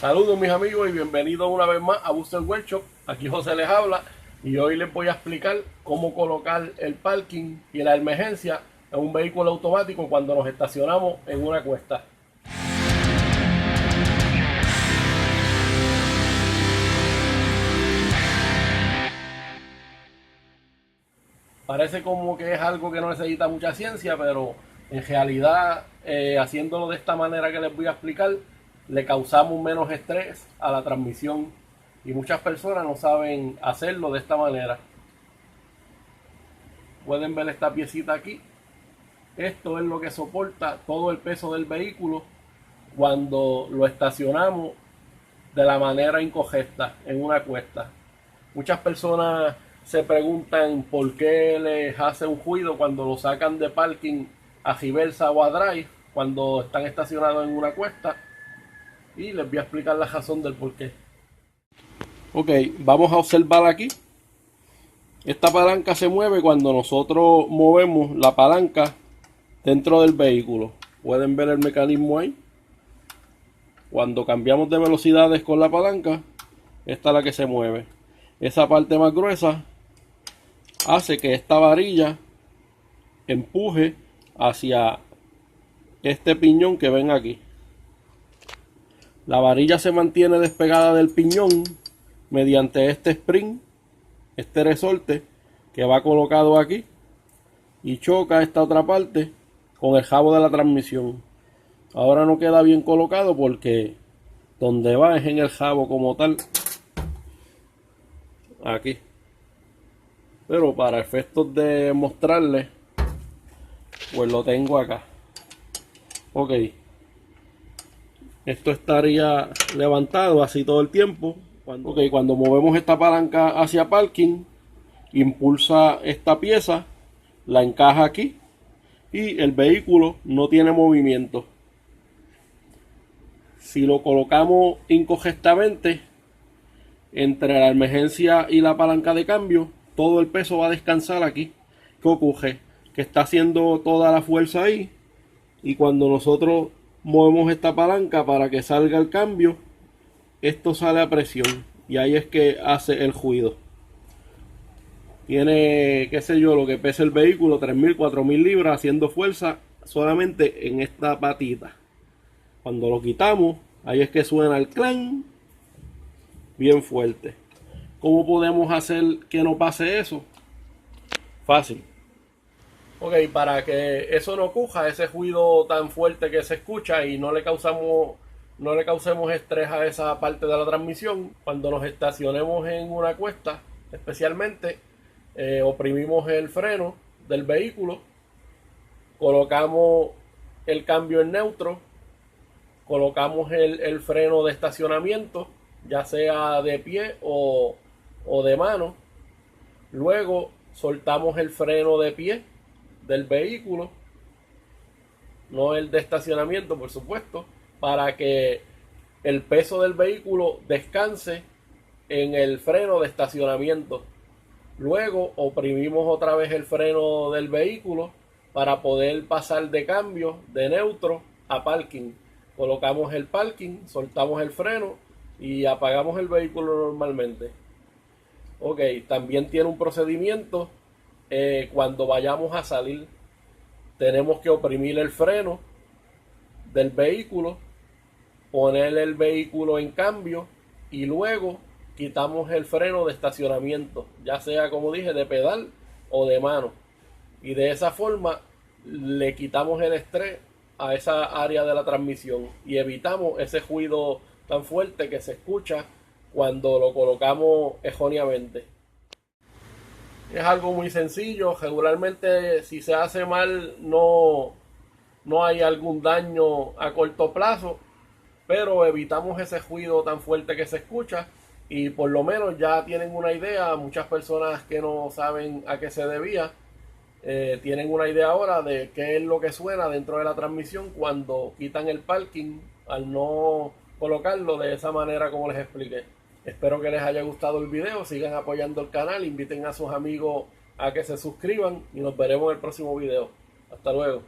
Saludos mis amigos y bienvenidos una vez más a Booster Workshop. Aquí José les habla y hoy les voy a explicar cómo colocar el parking y la emergencia en un vehículo automático cuando nos estacionamos en una cuesta. Parece como que es algo que no necesita mucha ciencia, pero en realidad haciéndolo de esta manera que les voy a explicar, le causamos menos estrés a la transmisión y muchas personas no saben hacerlo de esta manera. Pueden ver esta piecita aquí. Esto es lo que soporta todo el peso del vehículo cuando lo estacionamos de la manera incorrecta en una cuesta. Muchas personas se preguntan por qué les hace un ruido cuando lo sacan de parking a reversa o a drive cuando están estacionados en una cuesta, y les voy a explicar la razón del por qué. Ok, vamos a observar aquí. Esta palanca se mueve cuando nosotros movemos la palanca dentro del vehículo. Pueden ver el mecanismo ahí. Cuando cambiamos de velocidades con la palanca, esta es la que se mueve. Esa parte más gruesa hace que esta varilla empuje hacia este piñón que ven aquí. La varilla se mantiene despegada del piñón mediante este spring, este resorte que va colocado aquí, y choca esta otra parte con el jabo de la transmisión. Ahora no queda bien colocado porque donde va es en el jabo como tal, aquí. Pero para efectos de mostrarles, pues lo tengo acá. Ok, esto estaría levantado así todo el tiempo. Cuando movemos esta palanca hacia parking, impulsa esta pieza, la encaja aquí y el vehículo no tiene movimiento. Si lo colocamos incorrectamente entre la emergencia y la palanca de cambio, todo el peso va a descansar aquí. ¿Qué ocurre? Que está haciendo toda la fuerza ahí, y cuando nosotros movemos esta palanca para que salga el cambio, esto sale a presión y ahí es que hace el ruido. Tiene, qué sé yo, lo que pesa el vehículo, 3.000, 4.000 libras haciendo fuerza solamente en esta patita. Cuando lo quitamos, ahí es que suena el clan bien fuerte. ¿Cómo podemos hacer que no pase eso? Fácil. Ok, para que eso no ocurra, ese ruido tan fuerte que se escucha, y no le causemos estrés a esa parte de la transmisión, cuando nos estacionemos en una cuesta, especialmente, oprimimos el freno del vehículo, colocamos el cambio en neutro, colocamos el freno de estacionamiento, ya sea de pie o de mano. Luego soltamos el freno de pie del vehículo, no el de estacionamiento, por supuesto, para que el peso del vehículo descanse en el freno de estacionamiento. Luego oprimimos otra vez el freno del vehículo para poder pasar de cambio de neutro a parking. Colocamos el parking, soltamos el freno y apagamos el vehículo normalmente. Ok, también tiene un procedimiento. Cuando vayamos a salir, tenemos que oprimir el freno del vehículo, poner el vehículo en cambio y luego quitamos el freno de estacionamiento, ya sea, como dije, de pedal o de mano, y de esa forma le quitamos el estrés a esa área de la transmisión y evitamos ese ruido tan fuerte que se escucha cuando lo colocamos erróneamente. Es algo muy sencillo. Regularmente, si se hace mal, no hay algún daño a corto plazo, pero evitamos ese ruido tan fuerte que se escucha, y por lo menos ya tienen una idea. Muchas personas que no saben a qué se debía, tienen una idea ahora de qué es lo que suena dentro de la transmisión cuando quitan el parking al no colocarlo de esa manera como les expliqué. Espero que les haya gustado el video, sigan apoyando el canal, inviten a sus amigos a que se suscriban y nos veremos en el próximo video. Hasta luego.